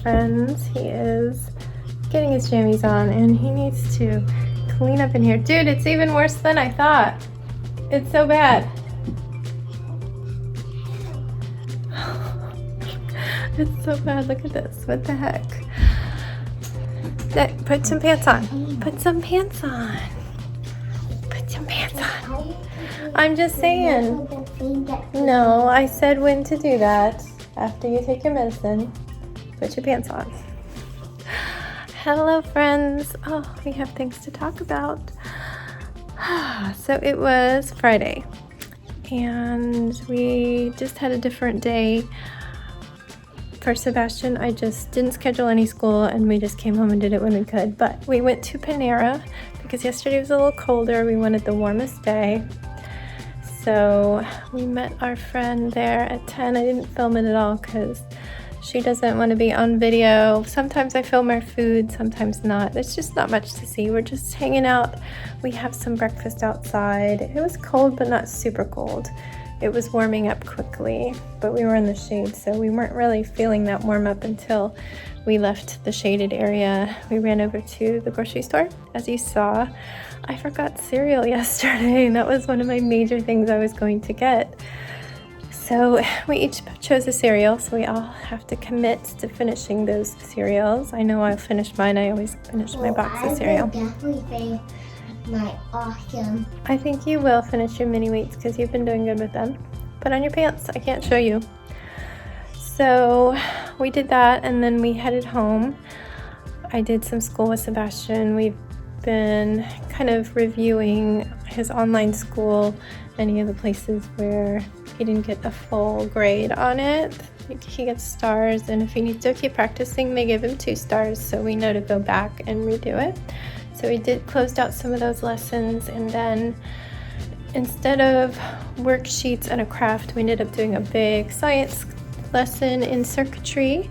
friends. He is getting his jammies on and he needs to clean up in here. Dude, it's even worse than I thought. It's so bad. It's so bad. Look at this. What the heck? Put some pants on. Put some pants on. Put some pants on. I'm just saying. No, I said when to do that. After you take your medicine, put your pants on. Hello, friends. Oh, we have things to talk about. So it was Friday, and we just had a different day. For Sebastian, I just didn't schedule any school, and we just came home and did it when we could. But we went to Panera because yesterday was a little colder. We wanted the warmest day. So we met our friend there at 10. I didn't film it at all because she doesn't want to be on video. Sometimes I film our food, sometimes not. There's just not much to see. We're just hanging out. We have some breakfast outside. It was cold, but not super cold. It was warming up quickly, but we were in the shade, so we weren't really feeling that warm up until we left the shaded area. We ran over to the grocery store. As you saw, I forgot cereal yesterday, and that was one of my major things I was going to get. So we each chose a cereal, so we all have to commit to finishing those cereals. I know I'll finish mine. I always finish my box of cereal. I will definitely finish my awesome. I think you will finish your mini wheats because you've been doing good with them. Put on your pants. I can't show you. So we did that, and then we headed home. I did some school with Sebastian. We've been kind of reviewing his online school, any of the places where he didn't get a full grade on it. He gets stars, and if he needs to keep practicing, they give him 2 stars, so we know to go back and redo it. So we closed out some of those lessons, and then instead of worksheets and a craft, we ended up doing a big science lesson in circuitry,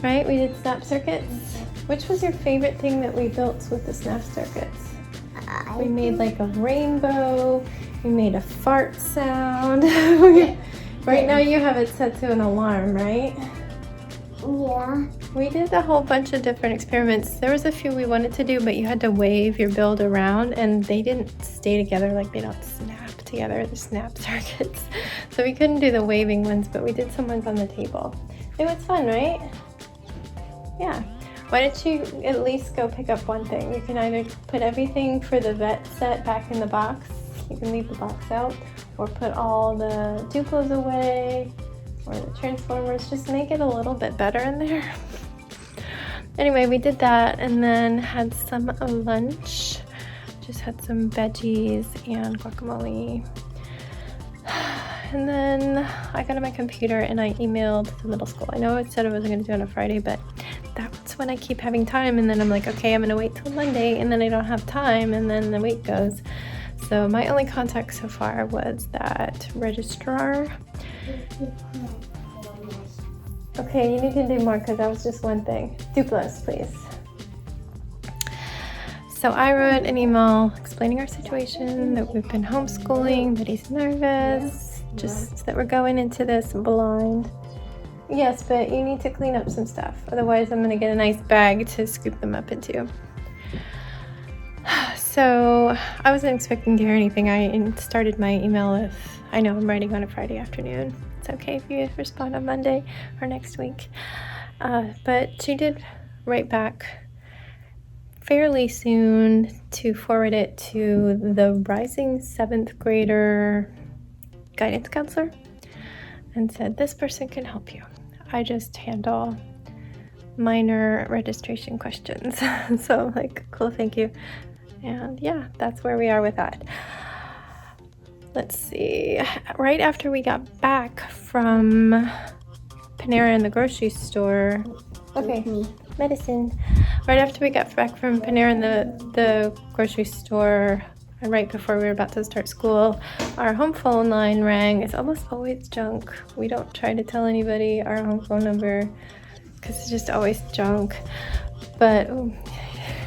right? We did snap circuits. Which was your favorite thing that we built with the snap circuits? We made like a rainbow. We made a fart sound. Right now you have it set to an alarm, right? Yeah. We did a whole bunch of different experiments. There was a few we wanted to do, but you had to wave your build around, and they didn't stay together, like they don't snap together, the snap circuits. So we couldn't do the waving ones, but we did some ones on the table. It was fun, right? Yeah. Why don't you at least go pick up one thing? You can either put everything for the vet set back in the box. You can leave the box out, or put all the Duplos away, or the Transformers. Just make it a little bit better in there. Anyway, we did that and then had some lunch. Just had some veggies and guacamole. And then I got on my computer and I emailed the middle school. I know I said I wasn't going to do it on a Friday, but that's when I keep having time. And then I'm like, okay, I'm going to wait till Monday, and then I don't have time, and then the week goes. So my only contact so far was that registrar. Okay, you need to do more because that was just one thing. Duplos, please. So I wrote an email explaining our situation, that we've been homeschooling, that he's nervous, just that we're going into this blind. Yes, but you need to clean up some stuff. Otherwise, I'm going to get a nice bag to scoop them up into. So I wasn't expecting to hear anything. I started my email with, I know I'm writing on a Friday afternoon. It's okay if you respond on Monday or next week. But she did write back fairly soon to forward it to the rising 7th grader guidance counselor and said, this person can help you. I just handle minor registration questions. So like, cool, thank you. And yeah, that's where we are with that. Let's see. Right after we got back from Panera and the grocery store. Okay, medicine. Right after we got back from Panera and the grocery store, and right before we were about to start school, our home phone line rang. It's almost always junk. We don't try to tell anybody our home phone number because it's just always junk. But,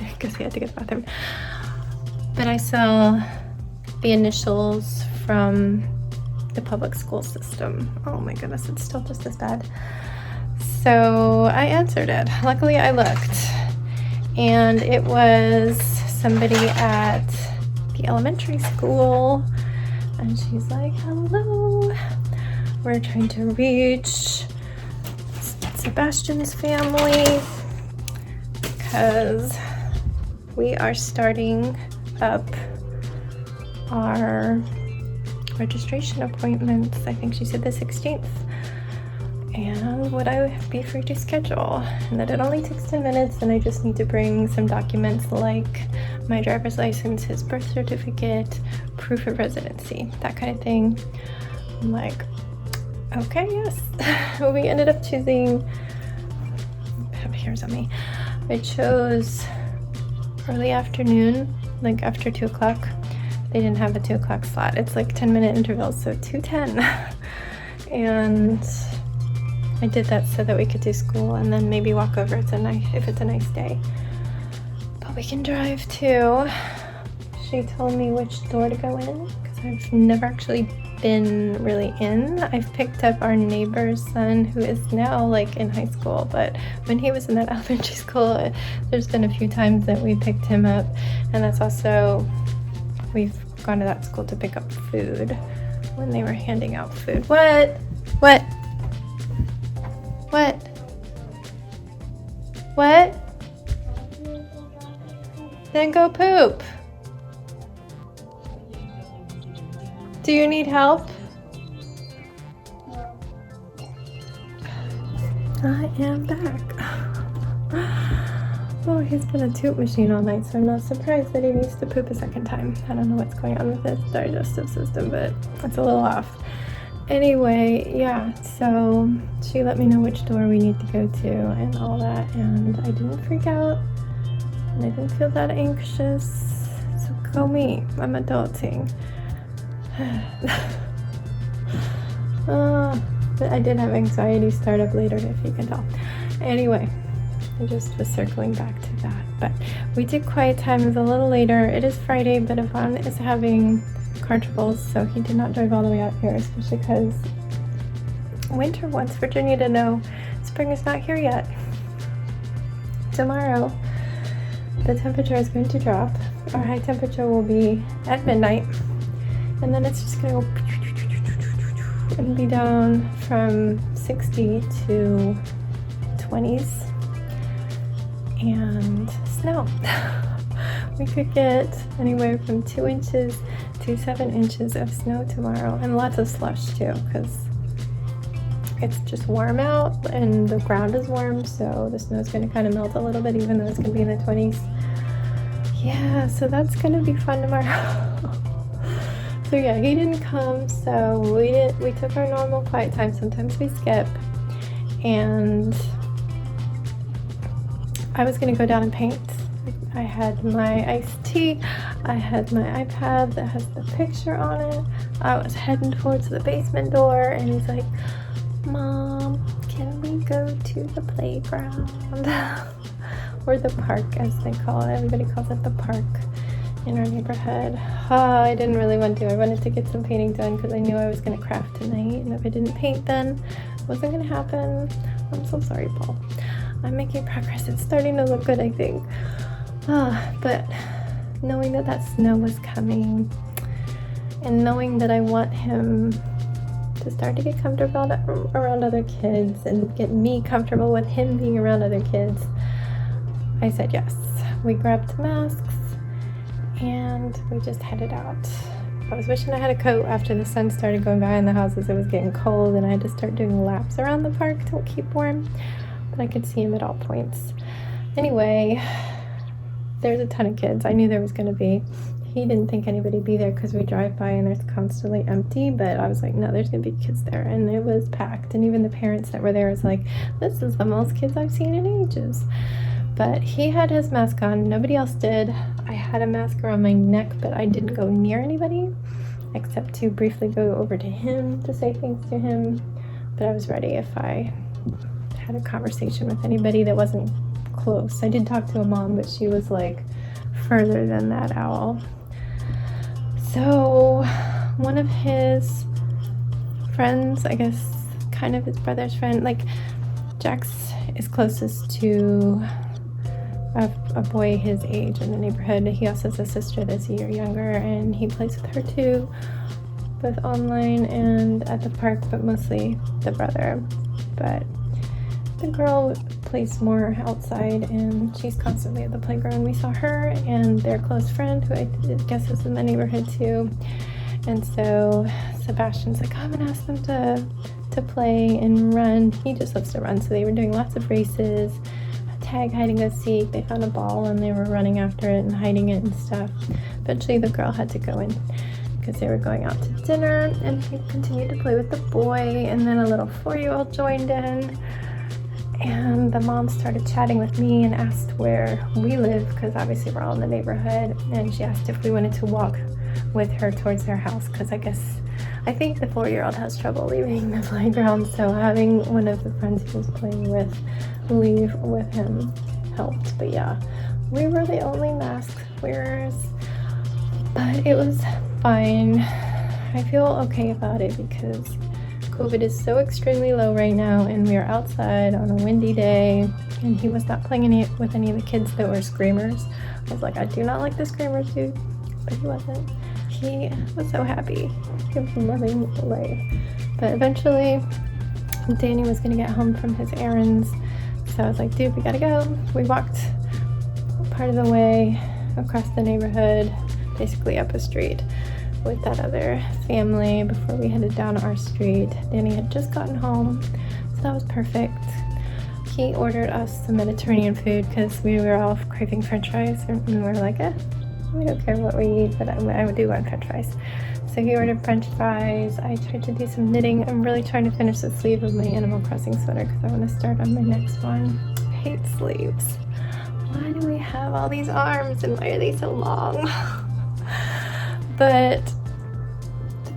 because we had to get to the bathroom. But I saw the initials from the public school system. Oh my goodness, it's still just as bad. So I answered it. Luckily I looked, and it was somebody at the elementary school, and she's like, hello, we're trying to reach Sebastian's family because we are starting up our registration appointments. I think she said the 16th. And would I be free to schedule? And that it only takes 10 minutes, and I just need to bring some documents like my driver's license, his birth certificate, proof of residency, that kind of thing. I'm like, okay, yes. We ended up choosing, here's on me. I chose early afternoon, like after 2 o'clock. They didn't have a 2 o'clock slot. It's like 10-minute intervals, so 2:10. And I did that so that we could do school and then maybe walk over if it's a nice day. But we can drive too. She told me which door to go in because I've never actually been really in. I've picked up our neighbor's son who is now like in high school, but when he was in that elementary school, there's been a few times that we picked him up, and that's also, we've gone to that school to pick up food when they were handing out food. What? Then go poop. Do you need help? I am back. Oh, he's been a toot machine all night, so I'm not surprised that he needs to poop a second time. I don't know what's going on with his digestive system, but it's a little off. Anyway, yeah, so she let me know which door we need to go to and all that, and I didn't freak out, and I didn't feel that anxious. So go me, I'm adulting. But I did have anxiety start up later, if you can tell. Anyway, I just was circling back to that. But we did quiet time. It was a little later. It is Friday, but Yvonne is having car troubles, so he did not drive all the way out here, especially because winter wants Virginia to know spring is not here yet. Tomorrow, the temperature is going to drop. Our high temperature will be at midnight, and then it's just going to go and be down from 60 to 20s and snow. We could get anywhere from 2 inches to 7 inches of snow tomorrow, and lots of slush too, because it's just warm out and the ground is warm, so the snow is going to kind of melt a little bit, even though it's going to be in the 20s. Yeah, so that's going to be fun tomorrow. So yeah, he didn't come, so we took our normal quiet time. Sometimes we skip, and I was gonna go down and paint. I had my iced tea, I had my iPad that has the picture on it. I was heading towards the basement door, and he's like, Mom, can we go to the playground? Or the park, as they call it. Everybody calls it the park in our neighborhood. I didn't really want to. I wanted to get some painting done because I knew I was going to craft tonight, and if I didn't paint then, it wasn't going to happen. I'm so sorry, Paul. I'm making progress. It's starting to look good, I think. But knowing that snow was coming, and knowing that I want him to start to get comfortable around other kids and get me comfortable with him being around other kids, I said yes. We grabbed masks, and we just headed out. I was wishing I had a coat after the sun started going by in the houses. It was getting cold, and I had to start doing laps around the park to keep warm, but I could see him at all points. Anyway, there's a ton of kids. I knew there was going to be. He didn't think anybody would be there because we drive by and there's constantly empty, but I was like, no, there's going to be kids there, and it was packed, and even the parents that were there was like, this is the most kids I've seen in ages. But he had his mask on. Nobody else did. I had a mask around my neck, but I didn't go near anybody except to briefly go over to him to say things to him. But I was ready if I had a conversation with anybody that wasn't close. I did talk to a mom, but she was like further than that owl. So one of his friends, I guess kind of his brother's friend, like Jax is closest to a boy his age in the neighborhood. He also has a sister that's a year younger, and he plays with her too, both online and at the park, but mostly the brother. But the girl plays more outside, and she's constantly at the playground. We saw her and their close friend, who I guess is in the neighborhood too. And so Sebastian's like, I'm gonna ask them to play and run. He just loves to run, so they were doing lots of races, tag, hide and go seek. They found a ball and they were running after it and hiding it and stuff. Eventually the girl had to go in because they were going out to dinner, and he continued to play with the boy, and then a little 4-year-old joined in, and the mom started chatting with me and asked where we live, because obviously we're all in the neighborhood, and she asked if we wanted to walk with her towards their house, because I think the 4-year-old has trouble leaving the playground, so having one of the friends he was playing with leave with him helped. But yeah, we were the only mask wearers, but it was fine. I feel okay about it because COVID is so extremely low right now, and we are outside on a windy day, and he was not playing with any of the kids that were screamers. I was like, I do not like the screamers, dude, but he wasn't. He was so happy. He was loving life. But eventually Danny was gonna get home from his errands, so I was like, dude, we gotta go. We walked part of the way across the neighborhood, basically up a street, with that other family before we headed down our street. Danny had just gotten home, so that was perfect. He ordered us some Mediterranean food because we were all craving french fries, and we were like, we don't care what we eat, but I do want french fries. So he ordered french fries. I tried to do some knitting. I'm really trying to finish the sleeve of my Animal Crossing sweater because I want to start on my next one. I hate sleeves. Why do we have all these arms, and why are they so long? But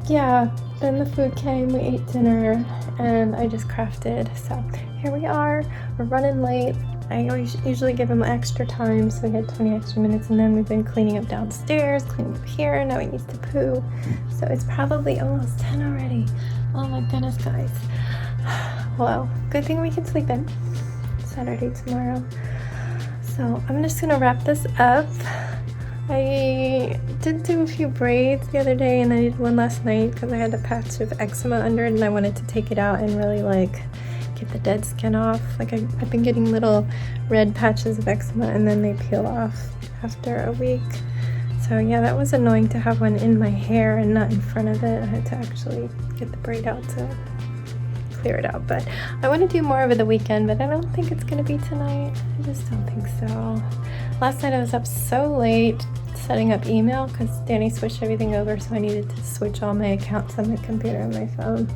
yeah, then the food came, we ate dinner, and I just crafted. So here we are, we're running late. I always usually give him extra time, so we had 20 extra minutes, and then we've been cleaning up downstairs, cleaning up here, now he needs to poo. So it's probably almost 10 already. Oh my goodness, guys. Well, good thing we can sleep in. Saturday tomorrow. So I'm just gonna wrap this up. I did do a few braids the other day, and I did one last night because I had a patch of eczema under it, and I wanted to take it out and really get the dead skin off. I've been getting little red patches of eczema, and then they peel off after a week. So yeah, that was annoying to have one in my hair and not in front of it. I had to actually get the braid out to clear it out. But I want to do more over the weekend, but I don't think it's going to be tonight. I just don't think so. Last night I was up so late setting up email because Danny switched everything over, so I needed to switch all my accounts on my computer and my phone,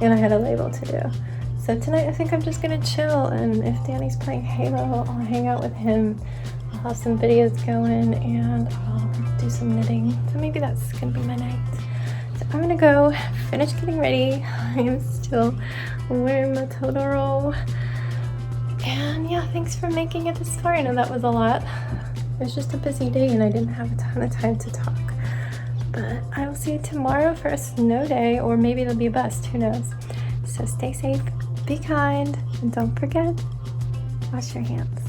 and I had a label to do. So tonight I think I'm just gonna chill, and if Danny's playing Halo, I'll hang out with him. I'll have some videos going, and I'll do some knitting. So maybe that's gonna be my night. So I'm gonna go finish getting ready. I am still wearing my Totoro. And yeah, thanks for making it this far. I know that was a lot. It was just a busy day and I didn't have a ton of time to talk. But I will see you tomorrow for a snow day, or maybe it'll be a bust, who knows. So stay safe, be kind, and don't forget, wash your hands.